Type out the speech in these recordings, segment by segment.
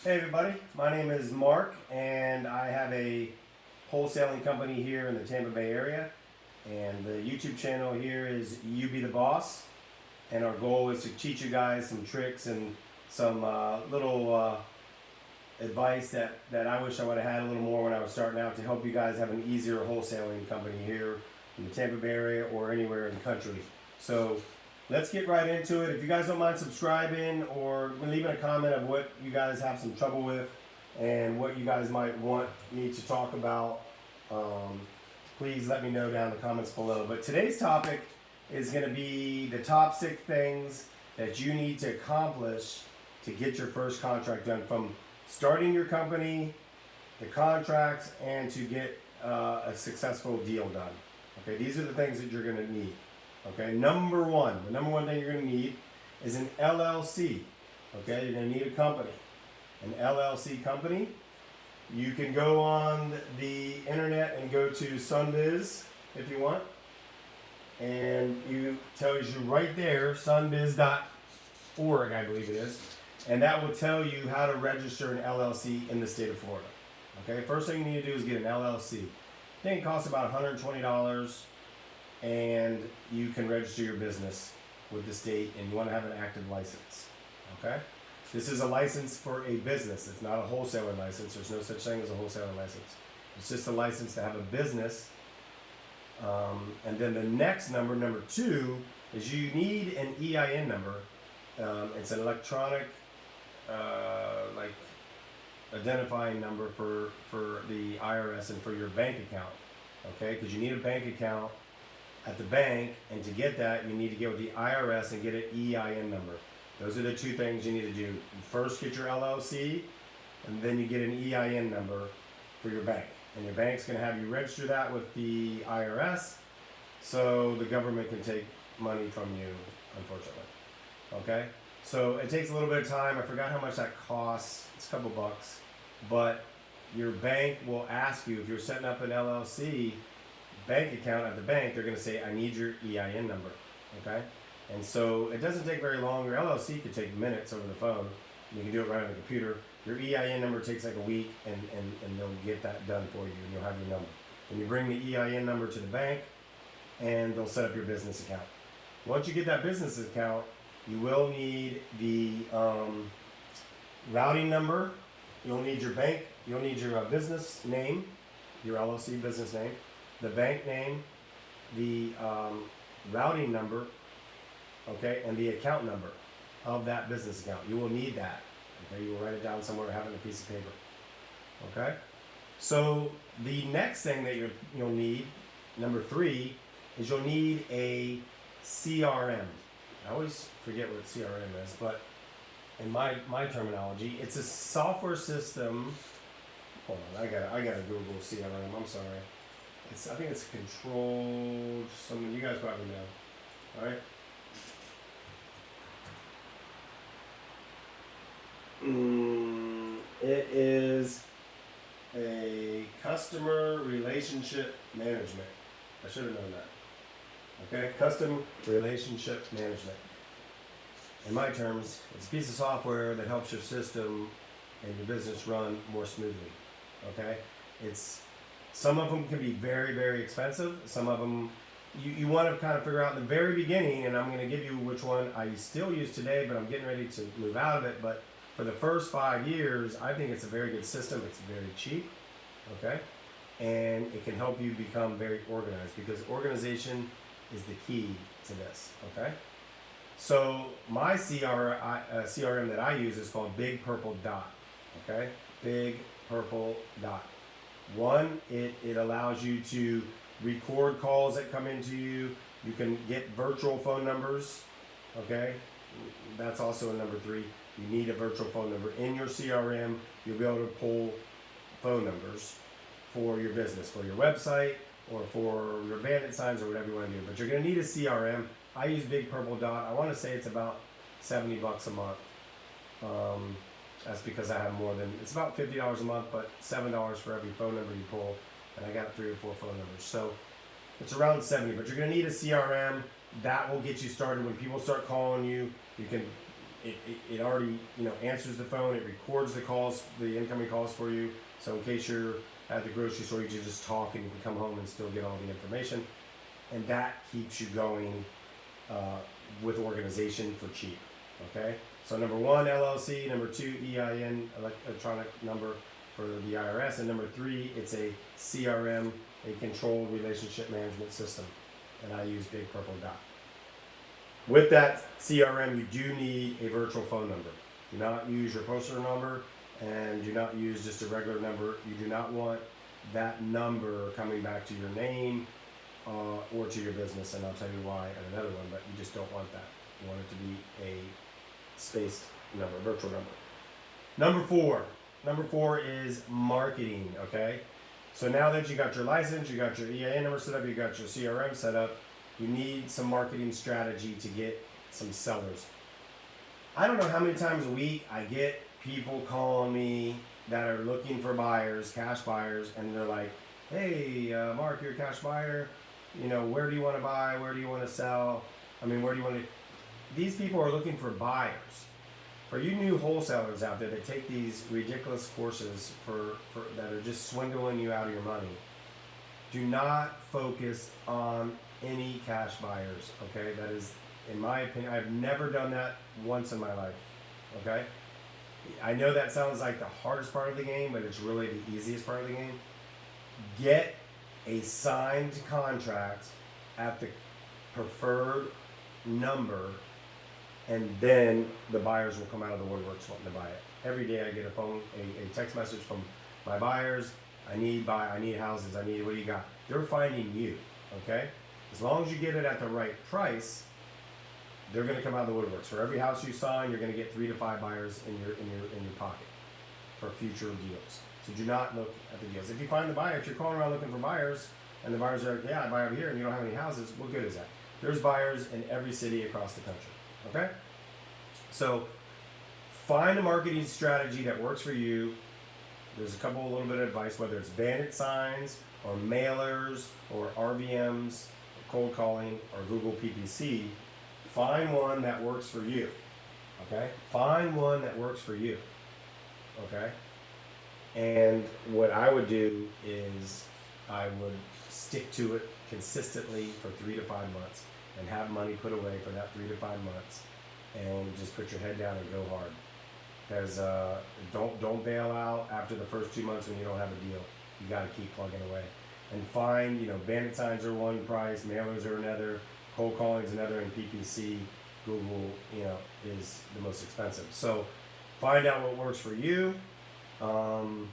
Hey everybody, my name is Mark and I have a wholesaling company here in the Tampa Bay area, and the YouTube channel here is You Be the Boss, and our goal is to teach you guys some tricks and some little advice that I wish I would have had a little more when I was starting out to help you guys have an easier wholesaling company here in the Tampa Bay area or anywhere in the country. So let's get right into it. If you guys don't mind subscribing or leaving a comment of what you guys have some trouble with and what you guys might want me to talk about, please let me know down in the comments below. But today's topic is going to be the top 6 things that you need to accomplish to get your first contract done, from starting your company, the contracts, and to get a successful deal done. Okay, these are the things that you're going to need. Okay, the number one thing you're going to need is an LLC. Okay, you're going to need a company, an LLC company. You can go on the internet and go to Sunbiz if you want, and it tells you right there, sunbiz.org, I believe it is, and that will tell you how to register an LLC in the state of Florida. Okay, first thing you need to do is get an LLC. I think it costs about $120. And you can register your business with the state, and you want to have an active license. Okay, this is a license for a business. It's not a wholesaler license. There's no such thing as a wholesaler license. It's just a license to have a business. And then the next number 2, is you need an EIN number. It's an electronic like identifying number for the IRS and for your bank account. Okay, because you need a bank account at the bank, and to get that, you need to get with the IRS and get an EIN number. Those are the 2 things you need to do. You first get your LLC, and then you get an EIN number for your bank. And your bank's going to have you register that with the IRS, so the government can take money from you, unfortunately. Okay? So it takes a little bit of time. I forgot how much that costs. It's a couple bucks. But your bank will ask you, if you're setting up an LLC bank account at the bank, they're going to say, I need your EIN number. Okay, and so it doesn't take very long. Your LLC could take minutes over the phone. You can do it right on the computer. Your EIN number takes like a week, and they'll get that done for you, and you'll have your number. And you bring the EIN number to the bank, and they'll set up your business account. Once you get that business account, you will need the routing number. You'll need your bank. You'll need your business name, your LLC business name, the bank name, the routing number, okay, and the account number of that business account. You will need that. Okay, you will write it down somewhere, have it on a piece of paper. Okay, so the next thing that you'll need, number 3, is you'll need a CRM. I always forget what CRM is, but in my terminology, it's a software system. Hold on, I gotta Google CRM. I'm sorry. I think it's controlled. Something you guys probably know. All right. It is a customer relationship management. I should have known that. Okay, custom relationship management. In my terms, it's a piece of software that helps your system and your business run more smoothly. Okay, some of them can be very, very expensive. Some of them you want to kind of figure out in the very beginning, and I'm going to give you which one I still use today, but I'm getting ready to move out of it. But for the first 5 years, I think it's a very good system. It's very cheap, okay? And it can help you become very organized, because organization is the key to this, okay? So my CRM that I use is called Big Purple Dot, okay? Big Purple Dot. One, it allows you to record calls that come into you. You can get virtual phone numbers, okay? That's also a number 3. You need a virtual phone number. In your CRM, you'll be able to pull phone numbers for your business, for your website, or for your bandit signs, or whatever you want to do. But you're going to need a CRM. I use Big Purple Dot. I want to say it's about $70 a month. That's because I have more than, it's about $50 a month, but $7 for every phone number you pull, and I got 3 or 4 phone numbers. So it's around 70, but you're going to need a CRM. That will get you started. When people start calling you, you can it already, answers the phone. It records the calls, the incoming calls for you. So in case you're at the grocery store, you can just talk and you can come home and still get all the information. And that keeps you going with organization for cheap. Okay? So number 1, LLC. Number 2, EIN, electronic number for the IRS. And number 3, it's a CRM, a controlled relationship management system. And I use Big Purple Dot. With that CRM, you do need a virtual phone number. Do not use your postal number, and do not use just a regular number. You do not want that number coming back to your name or to your business, and I'll tell you why in another one, but you just don't want that. You want it to be a spaced number, virtual number. Number four is marketing, okay? So now that you got your license, you got your EIN number set up, you got your CRM set up, you need some marketing strategy to get some sellers. I don't know how many times a week I get people calling me that are looking for buyers, cash buyers, and they're like, hey, Mark, you're a cash buyer. Where do you want to buy? Where do you want to sell? Where do you want to... These people are looking for buyers. For you new wholesalers out there that take these ridiculous courses that are just swindling you out of your money, do not focus on any cash buyers, okay? That is, in my opinion, I've never done that once in my life, okay? I know that sounds like the hardest part of the game, but it's really the easiest part of the game. Get a signed contract at the preferred number, and then the buyers will come out of the woodworks wanting to buy it. Every day I get a text message from my buyers. I need houses. What do you got? They're finding you, okay? As long as you get it at the right price, they're going to come out of the woodworks. For every house you sign, you're going to get 3 to 5 buyers in your pocket for future deals. So do not look at the deals. If you find the buyer, if you're calling around looking for buyers, and the buyers are like, yeah, I buy over here, and you don't have any houses, what good is that? There's buyers in every city across the country. Okay? So find a marketing strategy that works for you. There's a little bit of advice, whether it's bandit signs or mailers or RVMs, or cold calling or Google PPC. Find one that works for you. Okay? Find one that works for you. Okay? And what I would do is I would stick to it consistently for 3 to 5 months and have money put away for that 3 to 5 months, and just put your head down and go hard. Because don't bail out after the first 2 months when you don't have a deal. You got to keep plugging away. And find, bandit signs are one price, mailers are another, cold calling is another, and PPC, Google, is the most expensive. So find out what works for you, and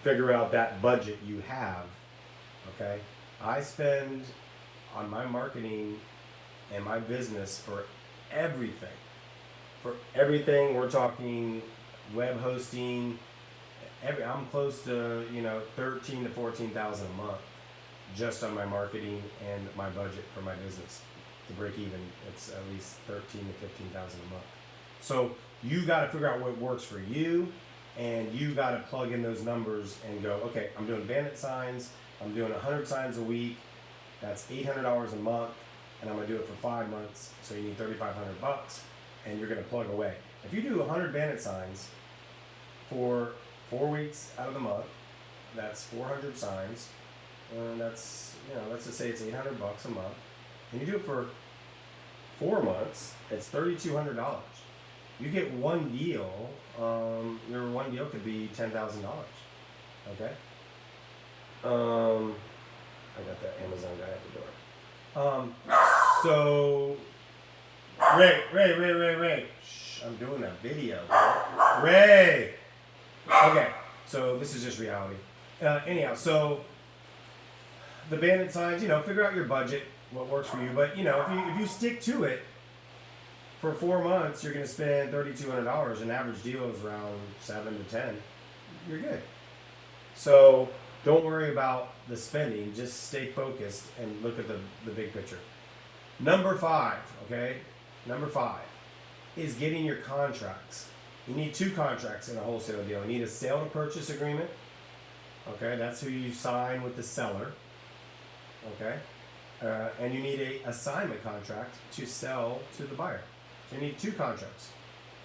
figure out that budget you have. Okay? I spend on my marketing and my business for everything. We're talking web hosting. I'm close to 13 to 14,000 a month just on my marketing and my budget for my business. To break even, it's at least 13 to 15,000 a month. So you got to figure out what works for you, and you got to plug in those numbers and go, okay, I'm doing bandit signs. I'm doing 100 signs a week. That's $800 a month, and I'm gonna do it for 5 months. So you need $3,500, and you're gonna plug away. If you do 100 bandit signs for 4 weeks out of the month, that's 400 signs, and that's let's just say it's $800 a month, and you do it for 4 months, it's $3,200. You get one deal. Your one deal could be $10,000. Okay. I got that Amazon guy at the door. So Ray. Shh, I'm doing a video. Ray. Okay. So this is just reality. Anyhow, so the bandit signs, figure out your budget, what works for you. But if you stick to it for 4 months, you're going to spend $3,200. An average deal is around 7 to 10. You're good. So don't worry about the spending. Just stay focused and look at the big picture. Number 5, okay? Number 5 is getting your contracts. You need 2 contracts in a wholesale deal. You need a sale to purchase agreement. Okay, that's who you sign with the seller. Okay, and you need a assignment contract to sell to the buyer. You need 2 contracts.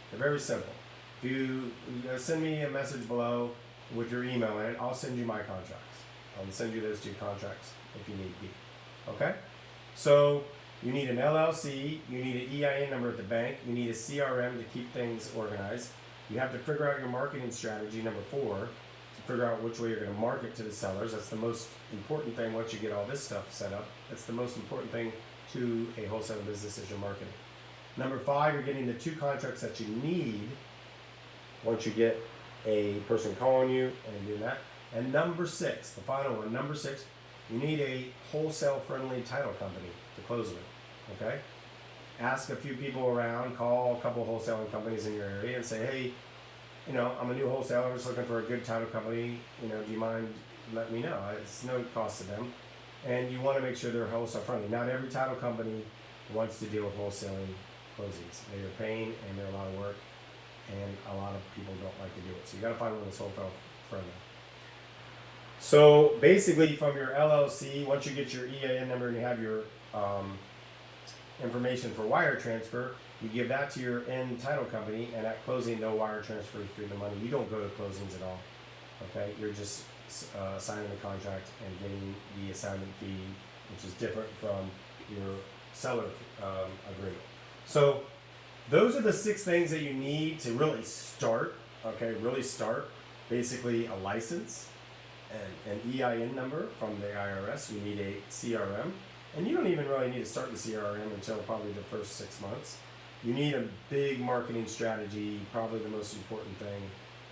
They're very simple. If you send me a message below with your email in it, I'll send you my contracts. I'll send you those 2 contracts if you need be. Okay? So you need an LLC, you need an EIN number at the bank, you need a CRM to keep things organized. You have to figure out your marketing strategy, number 4, to figure out which way you're going to market to the sellers. That's the most important thing once you get all this stuff set up. That's the most important thing to a wholesaling business is your marketing. Number 5, you're getting the 2 contracts that you need once you get a person calling you and doing that. And number 6, the final one, number 6, you need a wholesale-friendly title company to close with, okay? Ask a few people around, call a couple wholesaling companies in your area and say, hey, you know, I'm a new wholesaler, I'm just looking for a good title company, you know, do you mind letting me know? It's no cost to them. And you want to make sure they're wholesale-friendly. Not every title company wants to deal with wholesaling closings. They are a pain and they're a lot of work, and a lot of people don't like to do it. So you got to find one that's wholesale-friendly. So basically, from your LLC, once you get your EIN number and you have your information for wire transfer, you give that to your end title company, and at closing, they'll wire transfer through the money. You don't go to closings at all. Okay, you're just signing the contract and getting the assignment fee, which is different from your seller agreement. So those are the 6 things that you need to really start. Okay, really start. Basically, a license, an EIN number from the IRS. You need a CRM, and you don't even really need to start the CRM until probably the first 6 months. You need a big marketing strategy, probably the most important thing,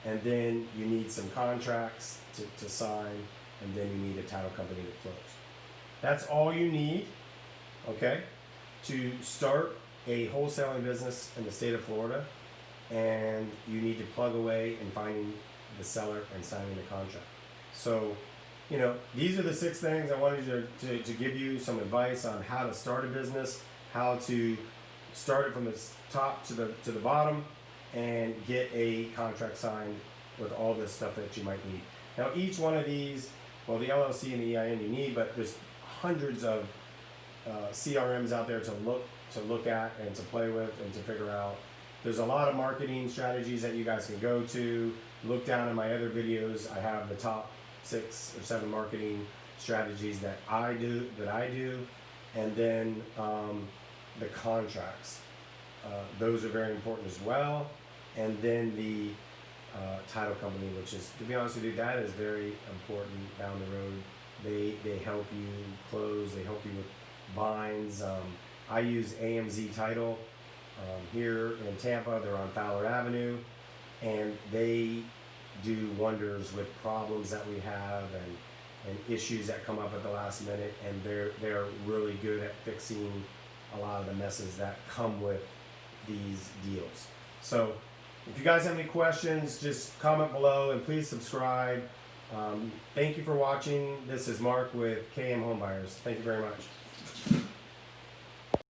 and then you need some contracts to sign, and then you need a title company to close. That's all you need, okay, to start a wholesaling business in the state of Florida, and you need to plug away in finding the seller and signing the contract. So, you know, these are the 6 things I wanted to give you some advice on how to start a business, how to start it from the top to the bottom, and get a contract signed with all this stuff that you might need. Now, each one of these, well, the LLC and the EIN you need, but there's hundreds of CRMs out there to look at and to play with and to figure out. There's a lot of marketing strategies that you guys can go to. Look down in my other videos. I have the top 6 or 7 marketing strategies that I do, and then the contracts. Those are very important as well. And then the title company, which is, to be honest with you, that is very important down the road. They help you close. They help you with binds. I use AMZ Title here in Tampa. They're on Fowler Avenue, and they do wonders with problems that we have and issues that come up at the last minute, and they're really good at fixing a lot of the messes that come with these deals. So if you guys have any questions, just comment below, and please subscribe. Thank you for watching. This is Mark with KM Home Buyers. Thank you very much.